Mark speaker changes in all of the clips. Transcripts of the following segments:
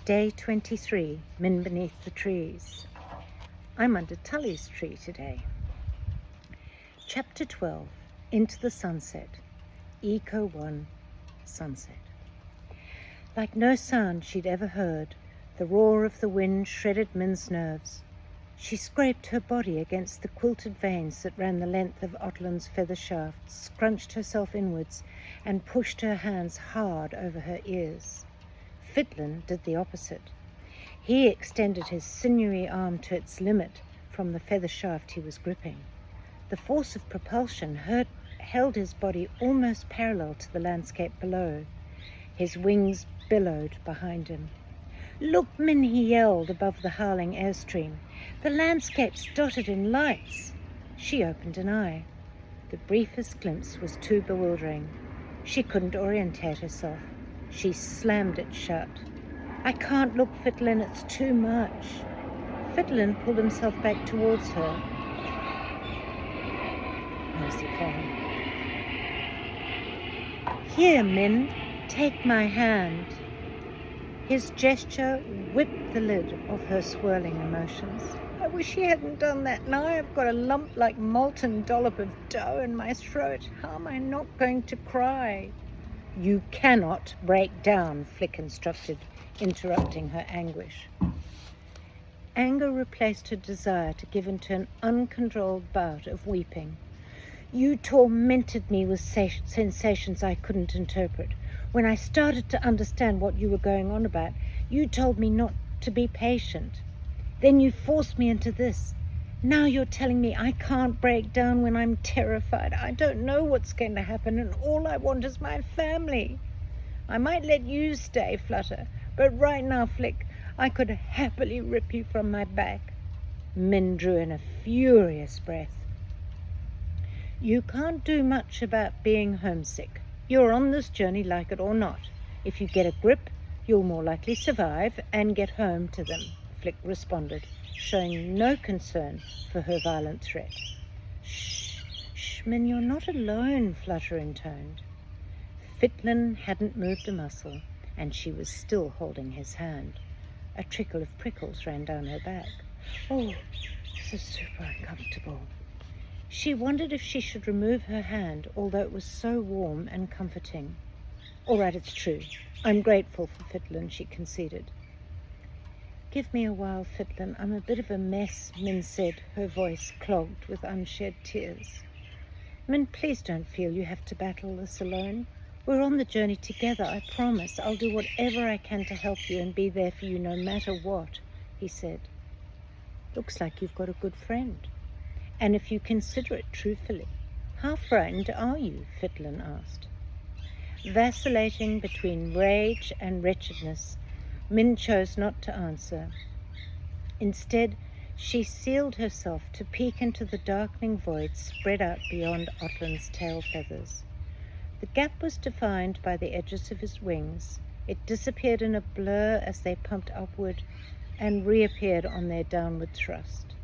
Speaker 1: Day 23, Min beneath the trees. I'm under Tully's tree today. Chapter 12, Into the Sunset. Eco 1, Sunset. Like no sound she'd ever heard, the roar of the wind shredded Min's nerves. She scraped her body against the quilted veins that ran the length of Otlin's feather shaft, scrunched herself inwards, and pushed her hands hard over her ears. Fiddlin did the opposite. He extended his sinewy arm to its limit from the feather shaft he was gripping. The force of propulsion held his body almost parallel to the landscape below. His wings billowed behind him. "Look, Min," he yelled above the howling airstream. "The landscape's dotted in lights." She opened an eye. The briefest glimpse was too bewildering. She couldn't orientate herself. She slammed it shut. "I can't look, Fiddlin, it's too much." Fiddlin pulled himself back towards her. As he came. "Here, Min, take my hand." His gesture whipped the lid off her swirling emotions. "I wish he hadn't done that. Now I've got a lump like molten dollop of dough in my throat. How am I not going to cry?" "You cannot break down," Flick instructed, interrupting her anguish. Anger replaced her desire to give into an uncontrolled bout of weeping. "You tormented me with sensations I couldn't interpret. When I started to understand what you were going on about, you told me not to be patient. Then you forced me into this. Now you're telling me I can't break down when I'm terrified. I don't know what's going to happen, and all I want is my family. I might let you stay, Flutter, but right now, Flick, I could happily rip you from my back." Min drew in a furious breath. "You can't do much about being homesick. You're on this journey like it or not. If you get a grip, you'll more likely survive and get home to them," Flick responded, showing no concern for her violent threat. Shh, Min, you're not alone," Flutter intoned. Fiddlin hadn't moved a muscle, and she was still holding his hand. A trickle of prickles ran down her back. "Oh, this is super uncomfortable." She wondered if she should remove her hand, although it was so warm and comforting. "All right, it's true. I'm grateful for Fiddlin," she conceded. "Give me a while, Fiddlin. I'm a bit of a mess," Min said, her voice clogged with unshed tears. "Min, please don't feel you have to battle this alone. We're on the journey together, I promise. I'll do whatever I can to help you and be there for you no matter what," he said. "Looks like you've got a good friend. And if you consider it truthfully, how frightened are you?" Fiddlin asked. Vacillating between rage and wretchedness, Min chose not to answer. Instead, she sealed herself to peek into the darkening void spread out beyond Otlin's tail feathers. The gap was defined by the edges of his wings. It disappeared in a blur as they pumped upward and reappeared on their downward thrust.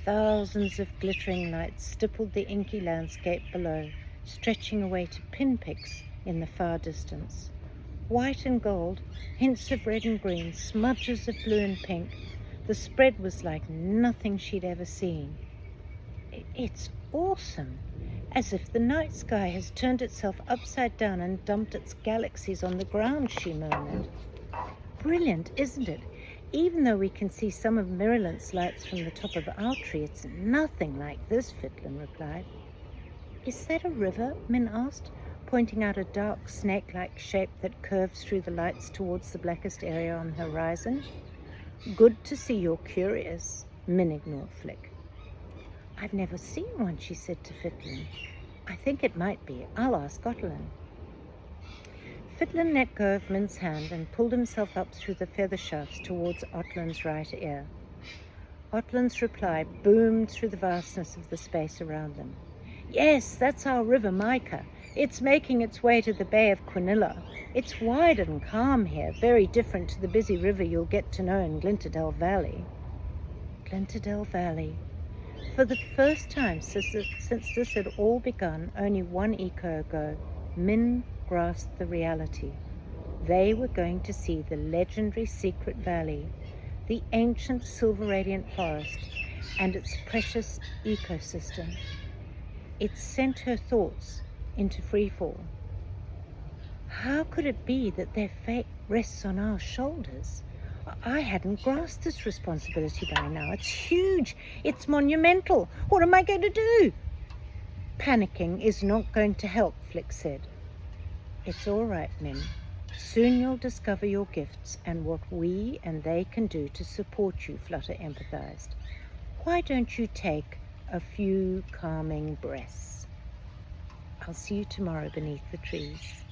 Speaker 1: Thousands of glittering lights stippled the inky landscape below, stretching away to pinpricks in the far distance. White and gold, hints of red and green, smudges of blue and pink. The spread was like nothing she'd ever seen. "It's awesome, as if the night sky has turned itself upside down and dumped its galaxies on the ground," she murmured. "Brilliant, isn't it? Even though we can see some of Miralant's lights from the top of our tree, it's nothing like this," Fiddlin replied. "Is that a river?" Min asked, pointing out a dark snake-like shape that curves through the lights towards the blackest area on the horizon. "Good to see you're curious." Min ignored Flick. "I've never seen one," she said to Fiddlin. "I think it might be. I'll ask Otlin." Fiddlin let go of Min's hand and pulled himself up through the feather shafts towards Otlin's right ear. Otlin's reply boomed through the vastness of the space around them. "Yes, that's our river Micah. It's making its way to the Bay of Quinilla. It's wide and calm here, very different to the busy river you'll get to know in Glinterdale Valley." Glinterdale Valley. For the first time since this had all begun only one eco ago, Min grasped the reality. They were going to see the legendary Secret Valley, the ancient silver radiant forest, and its precious ecosystem. It sent her thoughts into freefall. How could it be that their fate rests on our shoulders? I hadn't grasped this responsibility by now. It's huge. It's monumental. What am I going to do? Panicking is not going to help, Flick said. It's all right, Min. Soon you'll discover your gifts and what we and they can do to support you, Flutter empathized. Why don't you take a few calming breaths? I'll see you tomorrow beneath the trees.